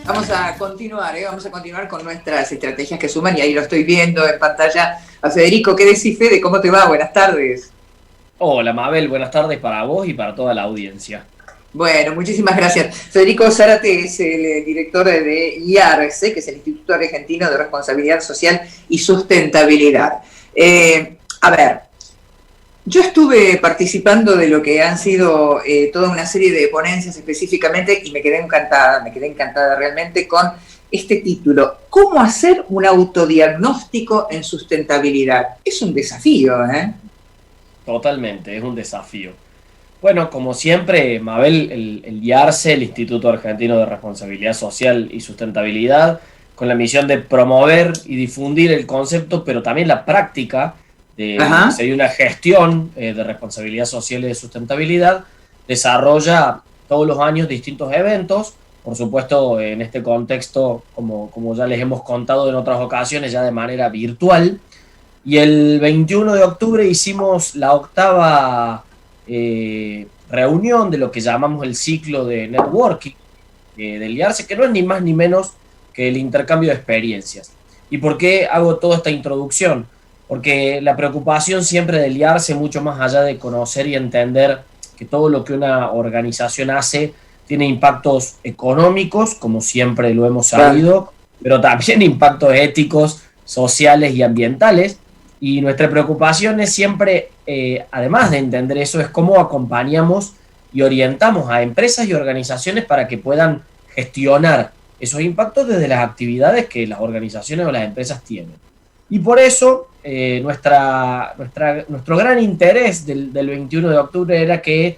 Vamos a continuar con nuestras estrategias que suman y ahí lo estoy viendo en pantalla a Federico. ¿Qué decís, Fede? ¿Cómo te va? Buenas tardes. Hola Mabel, buenas tardes para vos y para toda la audiencia. Bueno, muchísimas gracias. Federico Zárate es el director de IARSE, que es el Instituto Argentino de Responsabilidad Social y Sustentabilidad. A ver, yo estuve participando de lo que han sido toda una serie de ponencias específicamente y me quedé encantada realmente con este título, ¿Cómo hacer un autodiagnóstico en sustentabilidad? Es un desafío, ¿eh? Totalmente, es un desafío. Bueno, como siempre, Mabel, el IARSE, el Instituto Argentino de Responsabilidad Social y Sustentabilidad, con la misión de promover y difundir el concepto, pero también la práctica de lo que Ajá. sería una gestión de responsabilidad social y de sustentabilidad, desarrolla todos los años distintos eventos, por supuesto en este contexto, como ya les hemos contado en otras ocasiones, ya de manera virtual. Y el 21 de octubre hicimos la octava reunión de lo que llamamos el ciclo de networking del IARSE, que no es ni más ni menos que el intercambio de experiencias. ¿Y por qué hago toda esta introducción? Porque la preocupación siempre del IARSE, mucho más allá de conocer y entender que todo lo que una organización hace tiene impactos económicos, como siempre lo hemos Claro. sabido, pero también impactos éticos, sociales y ambientales. Y nuestra preocupación es siempre, además de entender eso, es cómo acompañamos y orientamos a empresas y organizaciones para que puedan gestionar esos impactos desde las actividades que las organizaciones o las empresas tienen. Y por eso nuestro gran interés del 21 de octubre era que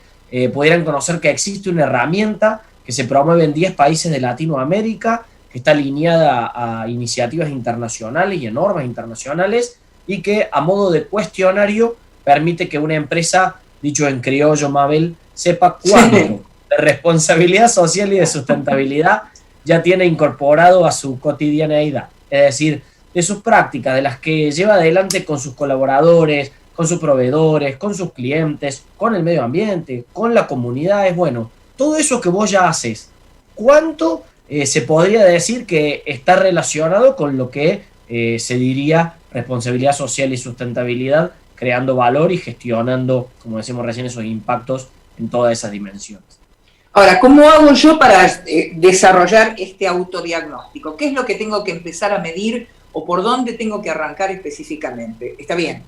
pudieran conocer que existe una herramienta que se promueve en 10 países de Latinoamérica, que está alineada a iniciativas internacionales y a normas internacionales, y que a modo de cuestionario permite que una empresa, dicho en criollo, Mabel, sepa Sí. cuánto de responsabilidad social y de sustentabilidad ya tiene incorporado a su cotidianeidad. Es decir, de sus prácticas, de las que lleva adelante con sus colaboradores, con sus proveedores, con sus clientes, con el medio ambiente, con la comunidad. Es bueno, todo eso que vos ya haces, ¿cuánto se podría decir que está relacionado con lo que se diría responsabilidad social y sustentabilidad, creando valor y gestionando, como decimos recién, esos impactos en todas esas dimensiones? Ahora, ¿cómo hago yo para desarrollar este autodiagnóstico? ¿Qué es lo que tengo que empezar a medir o por dónde tengo que arrancar específicamente? Está bien,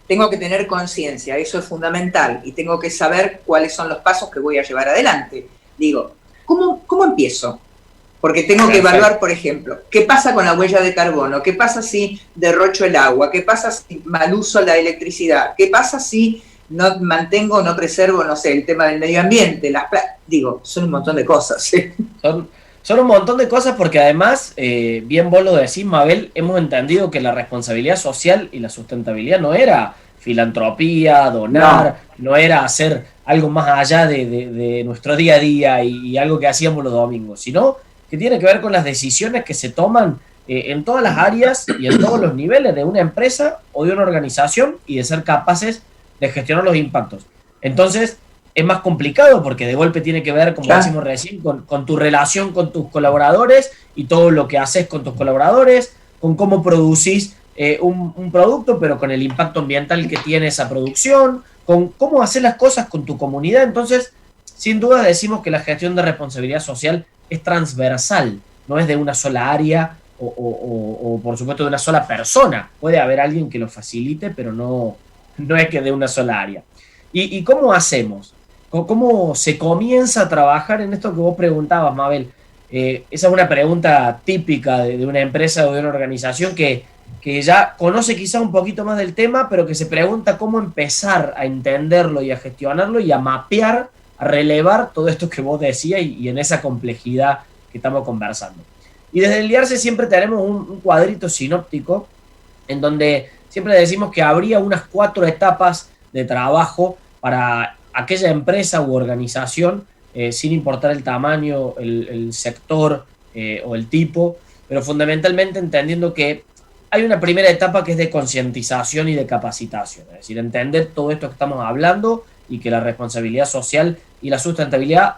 tengo que tener conciencia, eso es fundamental, y tengo que saber cuáles son los pasos que voy a llevar adelante. Digo, ¿cómo empiezo? Porque tengo que evaluar, Perfecto. por ejemplo, qué pasa con la huella de carbono, qué pasa si derrocho el agua, qué pasa si mal uso la electricidad, qué pasa si no mantengo, no preservo, no sé, el tema del medio ambiente, digo, son un montón de cosas. ¿Sí? Son, son un montón de cosas porque además, bien vos lo decís, Mabel, hemos entendido que la responsabilidad social y la sustentabilidad no era filantropía, No, donar, no era hacer algo más allá de nuestro día a día y algo que hacíamos los domingos, sino que tiene que ver con las decisiones que se toman en todas las áreas y en todos los niveles de una empresa o de una organización y de ser capaces de gestionar los impactos. Entonces, es más complicado porque de golpe tiene que ver, como ya, decimos recién, con tu relación con tus colaboradores y todo lo que haces con tus colaboradores, con cómo producís un producto, pero con el impacto ambiental que tiene esa producción, con cómo hacer las cosas con tu comunidad. Entonces, sin duda decimos que la gestión de responsabilidad social es transversal, no es de una sola área o por supuesto de una sola persona. Puede haber alguien que lo facilite, pero no es que de una sola área. ¿Y cómo hacemos? ¿Cómo se comienza a trabajar en esto que vos preguntabas, Mabel? Esa es una pregunta típica de una empresa o de una organización que ya conoce quizá un poquito más del tema, pero que se pregunta cómo empezar a entenderlo y a gestionarlo y a mapear, a relevar todo esto que vos decías y en esa complejidad que estamos conversando. Y desde el IARSE siempre tenemos un cuadrito sinóptico en donde siempre decimos que habría unas 4 etapas de trabajo para aquella empresa u organización, sin importar el tamaño, el sector o el tipo, pero fundamentalmente entendiendo que hay una primera etapa que es de concientización y de capacitación, es decir, entender todo esto que estamos hablando y que la responsabilidad social y la sustentabilidad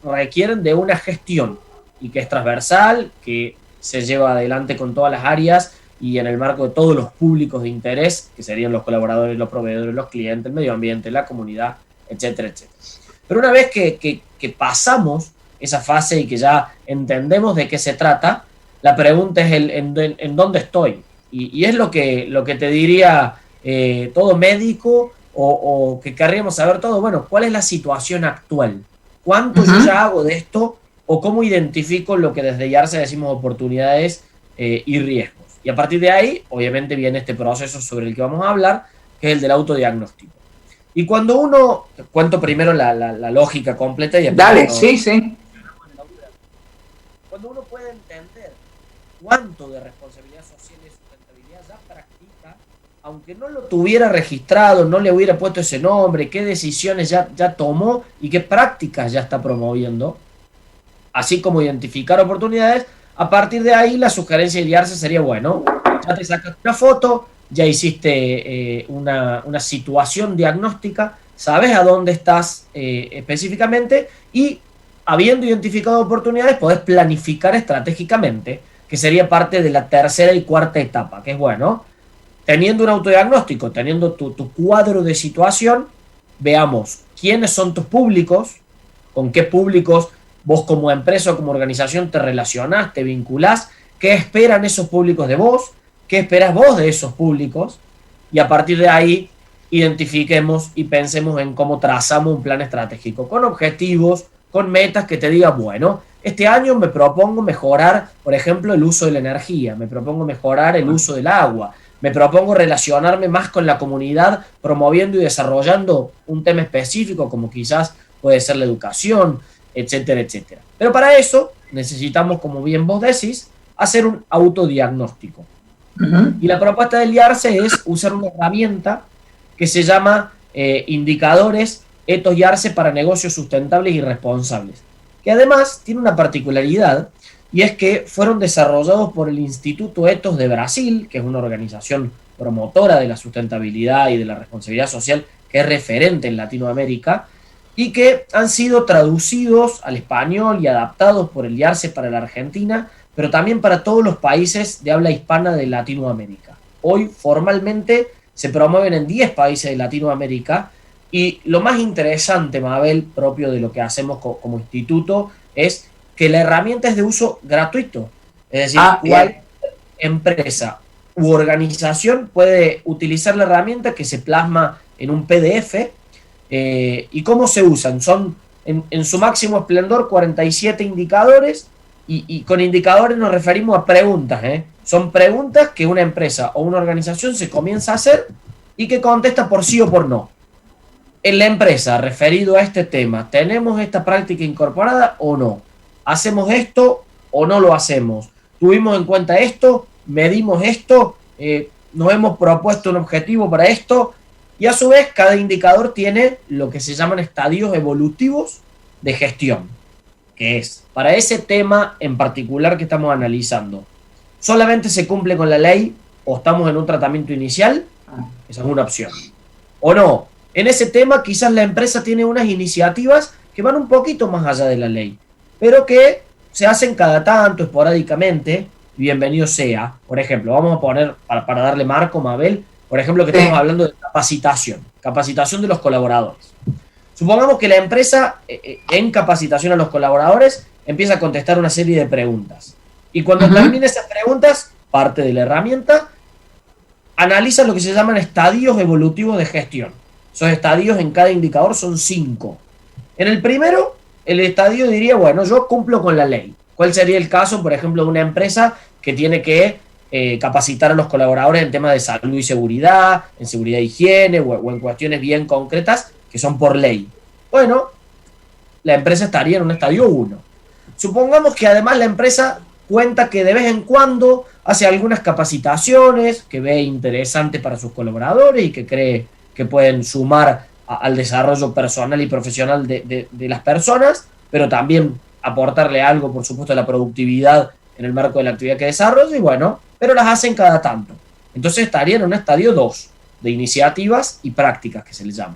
requieren de una gestión. y que es transversal, que se lleva adelante con todas las áreas y en el marco de todos los públicos de interés, que serían los colaboradores, los proveedores, los clientes, el medio ambiente, la comunidad, etcétera, etcétera. Pero una vez que pasamos esa fase y que ya entendemos de qué se trata, la pregunta es en dónde estoy. Y es lo que te diría todo médico o que querríamos saber todo. Bueno, ¿cuál es la situación actual? ¿Cuánto yo ya hago de esto? ¿O cómo identifico lo que desde IARSE decimos oportunidades y riesgos? Y a partir de ahí, obviamente, viene este proceso sobre el que vamos a hablar, que es el del autodiagnóstico. Y cuando uno, cuento primero la lógica completa y dale, sí. Cuando uno puede entender cuánto de responsabilidad social y sustentabilidad ya practica, aunque no lo tuviera registrado, no le hubiera puesto ese nombre, qué decisiones ya tomó y qué prácticas ya está promoviendo, así como identificar oportunidades, a partir de ahí la sugerencia de IARSE sería, bueno, ya te sacas una foto, ya hiciste una situación diagnóstica, sabes a dónde estás específicamente y habiendo identificado oportunidades podés planificar estratégicamente, que sería parte de la tercera y cuarta etapa, que es bueno, teniendo un autodiagnóstico, teniendo tu cuadro de situación, veamos quiénes son tus públicos, con qué públicos vos como empresa o como organización te relacionás, te vinculás, qué esperan esos públicos de vos, qué esperás vos de esos públicos, y a partir de ahí identifiquemos y pensemos en cómo trazamos un plan estratégico, con objetivos, con metas que te digan, bueno, este año me propongo mejorar, por ejemplo, el uso de la energía, me propongo mejorar el uso del agua, me propongo relacionarme más con la comunidad promoviendo y desarrollando un tema específico como quizás puede ser la educación, etcétera, etcétera. Pero para eso necesitamos, como bien vos decís, hacer un autodiagnóstico. Y la propuesta del IARSE es usar una herramienta que se llama Indicadores Ethos IARSE para negocios sustentables y responsables, que además tiene una particularidad y es que fueron desarrollados por el Instituto Ethos de Brasil, que es una organización promotora de la sustentabilidad y de la responsabilidad social que es referente en Latinoamérica y que han sido traducidos al español y adaptados por el IARSE para la Argentina, pero también para todos los países de habla hispana de Latinoamérica. Hoy formalmente se promueven en 10 países de Latinoamérica y lo más interesante, Mabel, propio de lo que hacemos como instituto, es que la herramienta es de uso gratuito. Es decir, cualquier empresa u organización puede utilizar la herramienta que se plasma en un PDF. ¿Y cómo se usan? Son en su máximo esplendor 47 indicadores y con indicadores nos referimos a preguntas. Son preguntas que una empresa o una organización se comienza a hacer y que contesta por sí o por no. En la empresa, referido a este tema, ¿tenemos esta práctica incorporada o no? ¿Hacemos esto o no lo hacemos? ¿Tuvimos en cuenta esto? ¿Medimos esto? ¿Nos hemos propuesto un objetivo para esto? Y a su vez, cada indicador tiene lo que se llaman estadios evolutivos de gestión, que es, para ese tema en particular que estamos analizando, ¿solamente se cumple con la ley o estamos en un tratamiento inicial? Esa es una opción. O no, en ese tema quizás la empresa tiene unas iniciativas que van un poquito más allá de la ley, pero que se hacen cada tanto, esporádicamente, bienvenido sea. Por ejemplo, vamos a poner, para darle marco, Mabel, por ejemplo, que estamos hablando de capacitación de los colaboradores. Supongamos que la empresa, en capacitación a los colaboradores, empieza a contestar una serie de preguntas. Y cuando termine esas preguntas, parte de la herramienta, analiza lo que se llaman estadios evolutivos de gestión. Esos estadios en cada indicador son 5. En el primero, el estadio diría, bueno, yo cumplo con la ley. ¿Cuál sería el caso, por ejemplo, de una empresa que tiene que capacitar a los colaboradores en temas de salud y seguridad, en seguridad e higiene o en cuestiones bien concretas que son por ley? Bueno, la empresa estaría en un estadio 1. Supongamos que además la empresa cuenta que de vez en cuando hace algunas capacitaciones que ve interesante para sus colaboradores y que cree que pueden sumar al desarrollo personal y profesional de las personas, pero también aportarle algo, por supuesto, a la productividad en el marco de la actividad que desarrolla, y bueno, pero las hacen cada tanto. Entonces estaría en un estadio 2 de iniciativas y prácticas, que se le llama.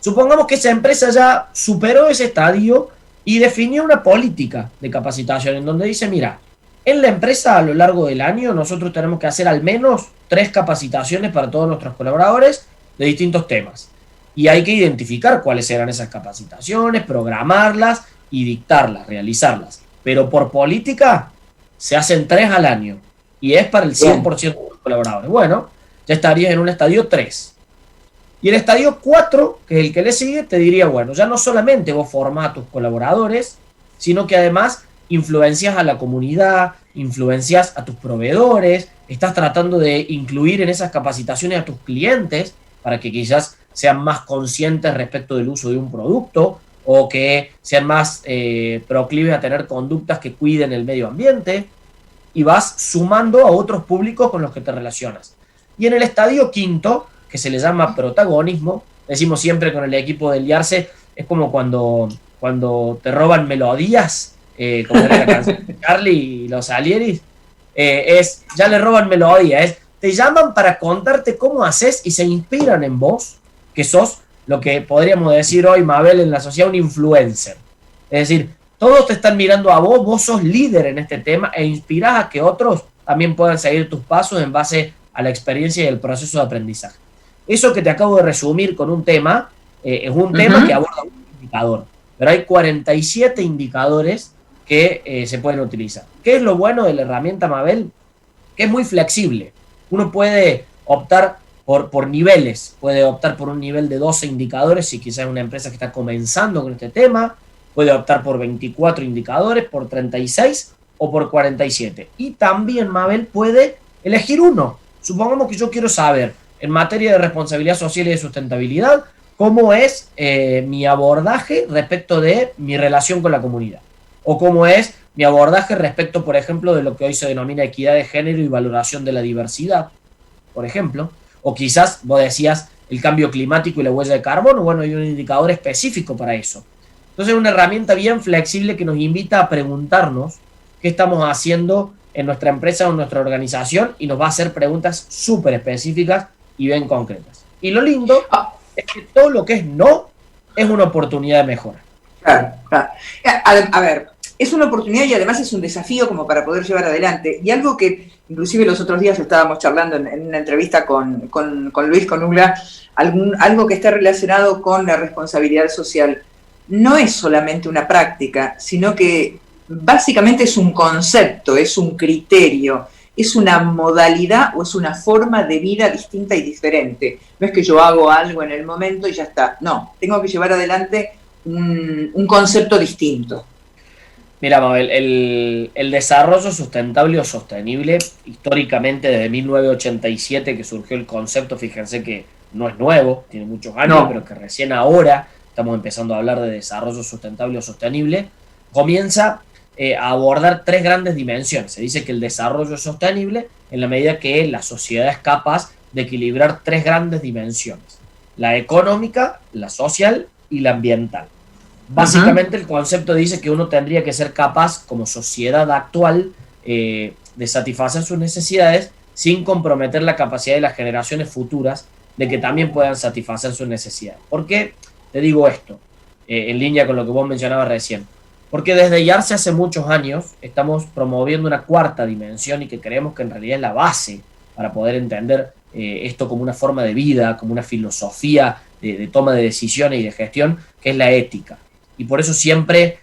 Supongamos que esa empresa ya superó ese estadio y definió una política de capacitación en donde dice, mira, en la empresa a lo largo del año nosotros tenemos que hacer al menos 3 capacitaciones para todos nuestros colaboradores de distintos temas. Y hay que identificar cuáles serán esas capacitaciones, programarlas y dictarlas, realizarlas. Pero por política se hacen 3 al año y es para el 100% de los colaboradores. Bueno, ya estarías en un estadio 3. Y el estadio 4, que es el que le sigue, te diría, bueno, ya no solamente vos formás a tus colaboradores, sino que además influencias a la comunidad, influencias a tus proveedores, estás tratando de incluir en esas capacitaciones a tus clientes para que quizás sean más conscientes respecto del uso de un producto o que sean más proclives a tener conductas que cuiden el medio ambiente, y vas sumando a otros públicos con los que te relacionas. Y en el estadio 5, que se le llama protagonismo, decimos siempre con el equipo del IARSE, es como cuando te roban melodías, como era la canción de Charlie y los Alieris, ya le roban melodías, te llaman para contarte cómo haces y se inspiran en vos, que sos lo que podríamos decir hoy, Mabel, en la sociedad, un influencer. Es decir, todos te están mirando a vos, vos sos líder en este tema e inspirás a que otros también puedan seguir tus pasos en base a la experiencia y el proceso de aprendizaje. Eso que te acabo de resumir con un tema, es un tema que aborda un indicador, pero hay 47 indicadores que se pueden utilizar. ¿Qué es lo bueno de la herramienta, Mabel? Que es muy flexible. Uno puede optar por niveles, puede optar por un nivel de 12 indicadores si quizás es una empresa que está comenzando con este tema, puede optar por 24 indicadores, por 36 o por 47. Y también, Mabel, puede elegir uno. Supongamos que yo quiero saber, en materia de responsabilidad social y de sustentabilidad, cómo es mi abordaje respecto de mi relación con la comunidad. O cómo es mi abordaje respecto, por ejemplo, de lo que hoy se denomina equidad de género y valoración de la diversidad, por ejemplo. O quizás, vos decías, el cambio climático y la huella de carbono. Bueno, hay un indicador específico para eso. Entonces es una herramienta bien flexible que nos invita a preguntarnos qué estamos haciendo en nuestra empresa o en nuestra organización, y nos va a hacer preguntas súper específicas y bien concretas. Y lo lindo es que todo lo que es no es una oportunidad de mejora. Claro, claro. A ver, es una oportunidad y además es un desafío como para poder llevar adelante. Y algo que inclusive los otros días estábamos charlando en una entrevista con Luis Conugla, algo que está relacionado con la responsabilidad social. No es solamente una práctica, sino que básicamente es un concepto, es un criterio, es una modalidad o es una forma de vida distinta y diferente. No es que yo hago algo en el momento y ya está. No, tengo que llevar adelante un concepto distinto. Mira, Mabel, el desarrollo sustentable o sostenible, históricamente desde 1987 que surgió el concepto, fíjense que no es nuevo, tiene muchos años, pero que recién ahora estamos empezando a hablar de desarrollo sustentable o sostenible, comienza a abordar 3 grandes dimensiones. Se dice que el desarrollo es sostenible en la medida que la sociedad es capaz de equilibrar 3 grandes dimensiones: la económica, la social y la ambiental. Básicamente el concepto dice que uno tendría que ser capaz, como sociedad actual, de satisfacer sus necesidades sin comprometer la capacidad de las generaciones futuras de que también puedan satisfacer sus necesidades. ¿Por qué te digo esto? En línea con lo que vos mencionabas recién. Porque desde IARSE hace muchos años estamos promoviendo una 4ª dimensión y que creemos que en realidad es la base para poder entender esto como una forma de vida, como una filosofía de toma de decisiones y de gestión, que es la ética. Y por eso siempre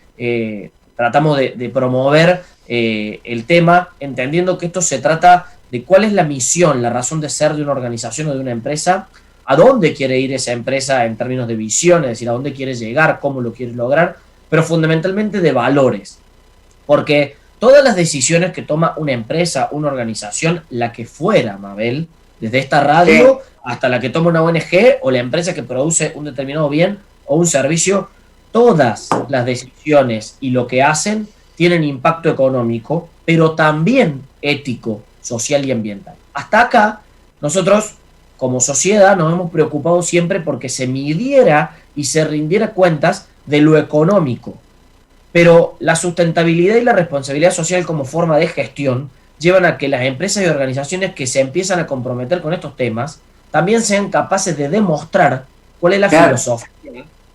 tratamos de promover el tema, entendiendo que esto se trata de cuál es la misión, la razón de ser de una organización o de una empresa, a dónde quiere ir esa empresa en términos de visión, es decir, a dónde quiere llegar, cómo lo quiere lograr, pero fundamentalmente de valores. Porque todas las decisiones que toma una empresa, una organización, la que fuera, Mabel, desde esta radio hasta la que toma una ONG o la empresa que produce un determinado bien o un servicio, todas las decisiones y lo que hacen tienen impacto económico, pero también ético, social y ambiental. Hasta acá, nosotros como sociedad nos hemos preocupado siempre porque se midiera y se rindiera cuentas de lo económico. Pero la sustentabilidad y la responsabilidad social como forma de gestión llevan a que las empresas y organizaciones que se empiezan a comprometer con estos temas también sean capaces de demostrar cuál es la filosofía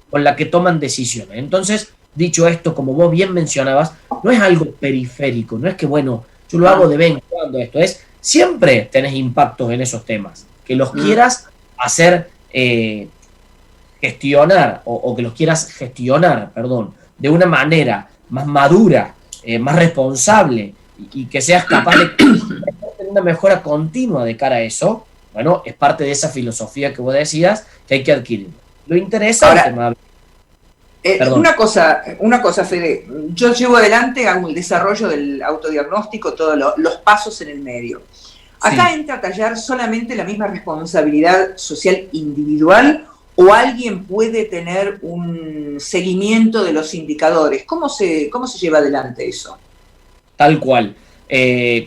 con la que toman decisiones. Entonces, dicho esto, como vos bien mencionabas, no es algo periférico, no es que, bueno, yo lo hago de vez en cuando, esto es, siempre tenés impactos en esos temas, que los quieras hacer gestionar, o que los quieras gestionar, perdón, de una manera más madura, más responsable, y que seas capaz de tener una mejora continua de cara a eso, bueno, es parte de esa filosofía que vos decías que hay que adquirir. Lo interesante, Ahora, una cosa, Fede, yo llevo adelante, hago el desarrollo del autodiagnóstico, todos los pasos en el medio. ¿Acá entra a tallar solamente la misma responsabilidad social individual o alguien puede tener un seguimiento de los indicadores? ¿Cómo se lleva adelante eso? Tal cual.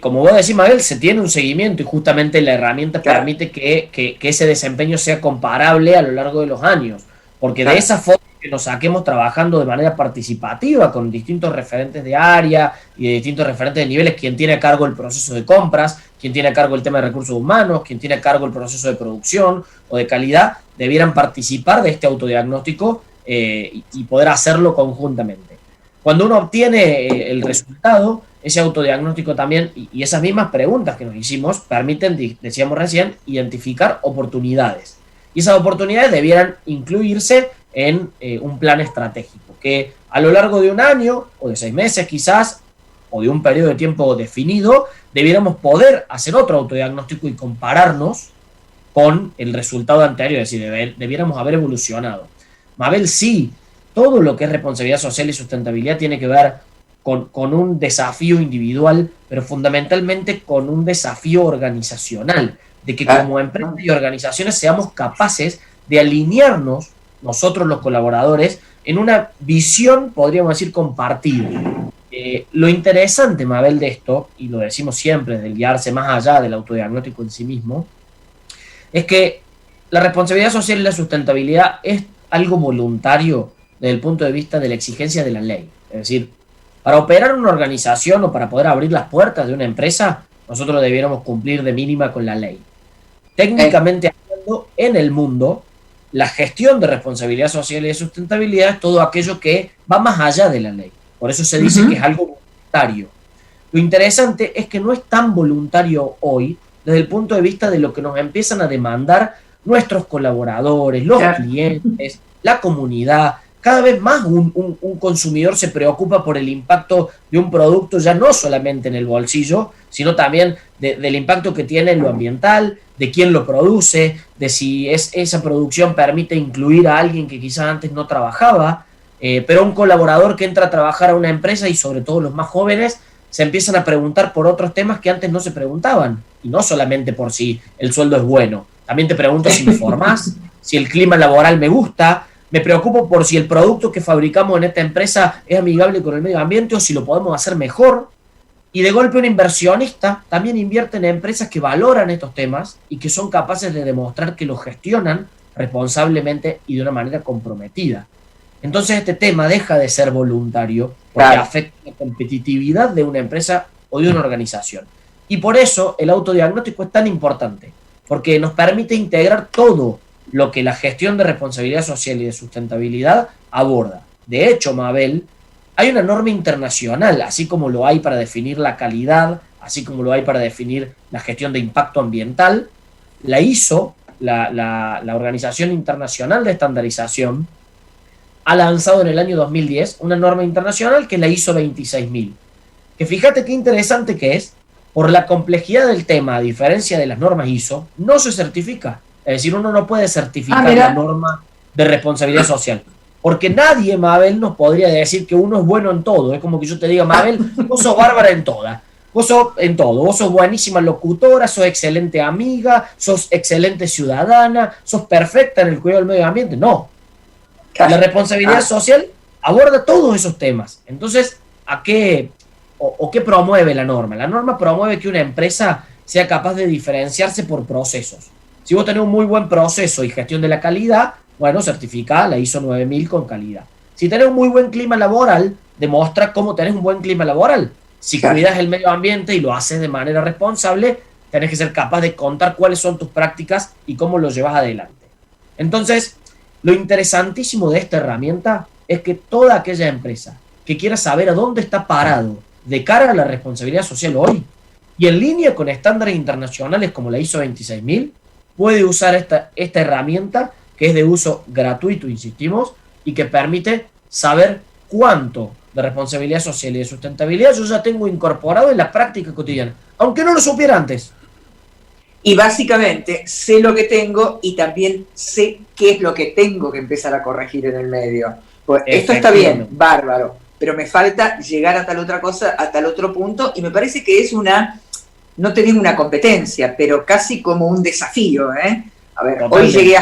Como vos decís, Mabel, se tiene un seguimiento y justamente la herramienta permite que ese desempeño sea comparable a lo largo de los años, porque de esa forma que nos saquemos trabajando de manera participativa con distintos referentes de área y de distintos referentes de niveles, quien tiene a cargo el proceso de compras, quien tiene a cargo el tema de recursos humanos, quien tiene a cargo el proceso de producción o de calidad, debieran participar de este autodiagnóstico y poder hacerlo conjuntamente. Cuando uno obtiene el resultado, ese autodiagnóstico también y esas mismas preguntas que nos hicimos permiten, decíamos recién, identificar oportunidades. Y esas oportunidades debieran incluirse en un plan estratégico, que a lo largo de un año, o de 6 meses quizás, o de un periodo de tiempo definido, debiéramos poder hacer otro autodiagnóstico y compararnos con el resultado anterior, es decir, debiéramos haber evolucionado. Mabel, sí, todo lo que es responsabilidad social y sustentabilidad tiene que ver con un desafío individual, pero fundamentalmente con un desafío organizacional, de que como empresas y organizaciones seamos capaces de alinearnos, nosotros los colaboradores, en una visión, podríamos decir, compartida. Lo interesante, Mabel, de esto, y lo decimos siempre, de guiarse más allá del autodiagnóstico en sí mismo, es que la responsabilidad social y la sustentabilidad es algo voluntario desde el punto de vista de la exigencia de la ley. Es decir, para operar una organización o para poder abrir las puertas de una empresa, nosotros debiéramos cumplir de mínima con la ley. Técnicamente hablando, en el mundo, la gestión de responsabilidad social y de sustentabilidad es todo aquello que va más allá de la ley. Por eso se dice que es algo voluntario. Lo interesante es que no es tan voluntario hoy desde el punto de vista de lo que nos empiezan a demandar nuestros colaboradores, los clientes, la comunidad. Cada vez más un consumidor se preocupa por el impacto de un producto, ya no solamente en el bolsillo, sino también del impacto que tiene en lo ambiental, de quién lo produce, de si esa producción permite incluir a alguien que quizás antes no trabajaba, pero un colaborador que entra a trabajar a una empresa y sobre todo los más jóvenes se empiezan a preguntar por otros temas que antes no se preguntaban, y no solamente por si el sueldo es bueno, también te pregunto si me formás, si el clima laboral me gusta. Me preocupo por si el producto que fabricamos en esta empresa es amigable con el medio ambiente o si lo podemos hacer mejor. Y de golpe un inversionista también invierte en empresas que valoran estos temas y que son capaces de demostrar que los gestionan responsablemente y de una manera comprometida. Entonces este tema deja de ser voluntario porque afecta la competitividad de una empresa o de una organización. Y por eso el autodiagnóstico es tan importante, porque nos permite integrar todo lo que la gestión de responsabilidad social y de sustentabilidad aborda. De hecho, Mabel, hay una norma internacional, así como lo hay para definir la calidad, así como lo hay para definir la gestión de impacto ambiental. La ISO, la Organización Internacional de Estandarización, ha lanzado en el año 2010 una norma internacional que es la ISO 26000. Que fíjate qué interesante que es, por la complejidad del tema, a diferencia de las normas ISO, no se certifica. Es decir, uno no puede certificar la norma de responsabilidad social. Porque nadie, Mabel, nos podría decir que uno es bueno en todo. Es como que yo te diga, Mabel, vos sos bárbara en todas. Vos sos en todo. Vos sos buenísima locutora, sos excelente amiga, sos excelente ciudadana, sos perfecta en el cuidado del medio ambiente. No. La responsabilidad social aborda todos esos temas. Entonces, ¿a qué qué promueve la norma? La norma promueve que una empresa sea capaz de diferenciarse por procesos. Si vos tenés un muy buen proceso y gestión de la calidad, bueno, certificá la ISO 9000 con calidad. Si tenés un muy buen clima laboral, demuestra cómo tenés un buen clima laboral. Si cuidas el medio ambiente y lo haces de manera responsable, tenés que ser capaz de contar cuáles son tus prácticas y cómo lo llevas adelante. Entonces, lo interesantísimo de esta herramienta es que toda aquella empresa que quiera saber a dónde está parado de cara a la responsabilidad social hoy, y en línea con estándares internacionales como la ISO 26000, puede usar esta herramienta que es de uso gratuito, insistimos, y que permite saber cuánto de responsabilidad social y de sustentabilidad yo ya tengo incorporado en la práctica cotidiana, aunque no lo supiera antes. Y básicamente sé lo que tengo y también sé qué es lo que tengo que empezar a corregir en el medio. Pues esto está bien, bárbaro, pero me falta llegar a tal otra cosa, a tal otro punto, y me parece que es no te digo una competencia, pero casi como un desafío, ¿eh? A ver, hoy llegué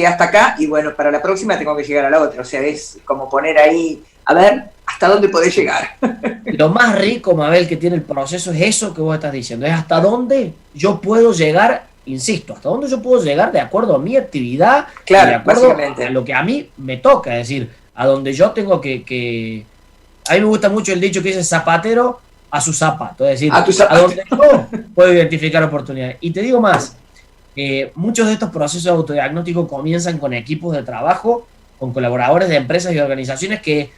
hasta acá y bueno, para la próxima tengo que llegar a la otra. O sea, es como poner ahí, a ver, hasta dónde podés llegar. Lo más rico, Mabel, que tiene el proceso es eso que vos estás diciendo, es hasta dónde yo puedo llegar, insisto, hasta dónde yo puedo llegar de acuerdo a mi actividad, claro, de acuerdo básicamente a lo que a mí me toca, es decir, a donde yo tengo que... A mí me gusta mucho el dicho que dice zapatero a su zapato, es decir, a donde yo puedo identificar oportunidades. Y te digo más, muchos de estos procesos autodiagnósticos comienzan con equipos de trabajo, con colaboradores de empresas y organizaciones que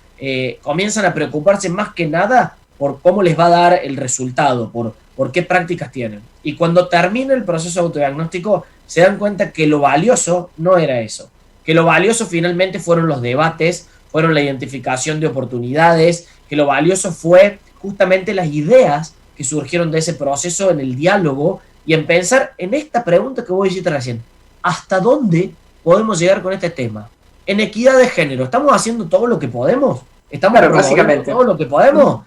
comienzan a preocuparse más que nada por cómo les va a dar el resultado, por qué prácticas tienen. Y cuando termina el proceso autodiagnóstico, se dan cuenta que lo valioso no era eso, que lo valioso finalmente fueron los debates, fueron la identificación de oportunidades, que lo valioso fue justamente las ideas que surgieron de ese proceso en el diálogo y en pensar en esta pregunta que vos hiciste recién. ¿Hasta dónde podemos llegar con este tema? En equidad de género, ¿estamos haciendo todo lo que podemos? ¿Estamos promoviendo todo lo que podemos?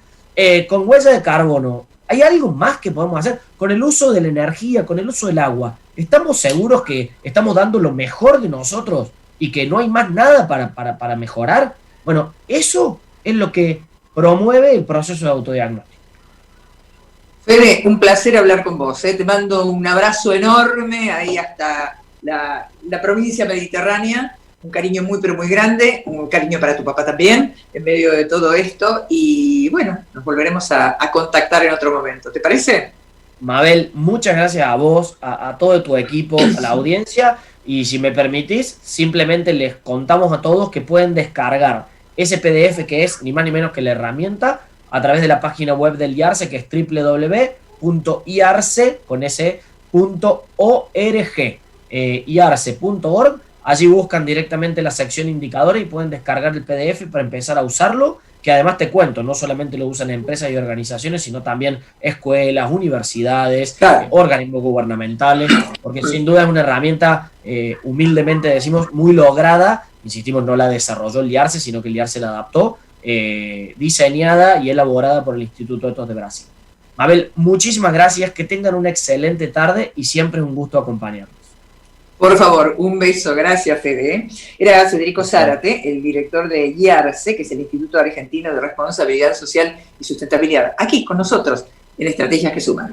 Con huella de carbono, ¿hay algo más que podemos hacer? Con el uso de la energía, con el uso del agua, ¿estamos seguros que estamos dando lo mejor de nosotros y que no hay más nada para mejorar? Bueno, eso es lo que promueve el proceso de autodiagnóstico. Fede, un placer hablar con vos, ¿eh? Te mando un abrazo enorme ahí hasta la provincia mediterránea, un cariño muy pero muy grande, un cariño para tu papá también, en medio de todo esto, y bueno, nos volveremos a contactar en otro momento, ¿te parece? Mabel, muchas gracias a vos, a todo tu equipo, a la audiencia, y si me permitís, simplemente les contamos a todos que pueden descargar ese PDF que es ni más ni menos que la herramienta a través de la página web del IARCE, que es www.iarce.org, iarce.org. Allí buscan directamente la sección indicadores y pueden descargar el PDF para empezar a usarlo, que además te cuento, no solamente lo usan empresas y organizaciones, sino también escuelas, universidades, claro, organismos gubernamentales, porque sin duda es una herramienta, humildemente decimos, muy lograda. Insistimos, no la desarrolló el IARCE, sino que el IARCE la adaptó, diseñada y elaborada por el Instituto Etos de Brasil. Mabel, muchísimas gracias, que tengan una excelente tarde y siempre es un gusto acompañarnos. Por favor, un beso, gracias Fede. Era Federico Zárate, el director de IARCE, que es el Instituto Argentino de Responsabilidad Social y Sustentabilidad, aquí con nosotros en Estrategias que Suman.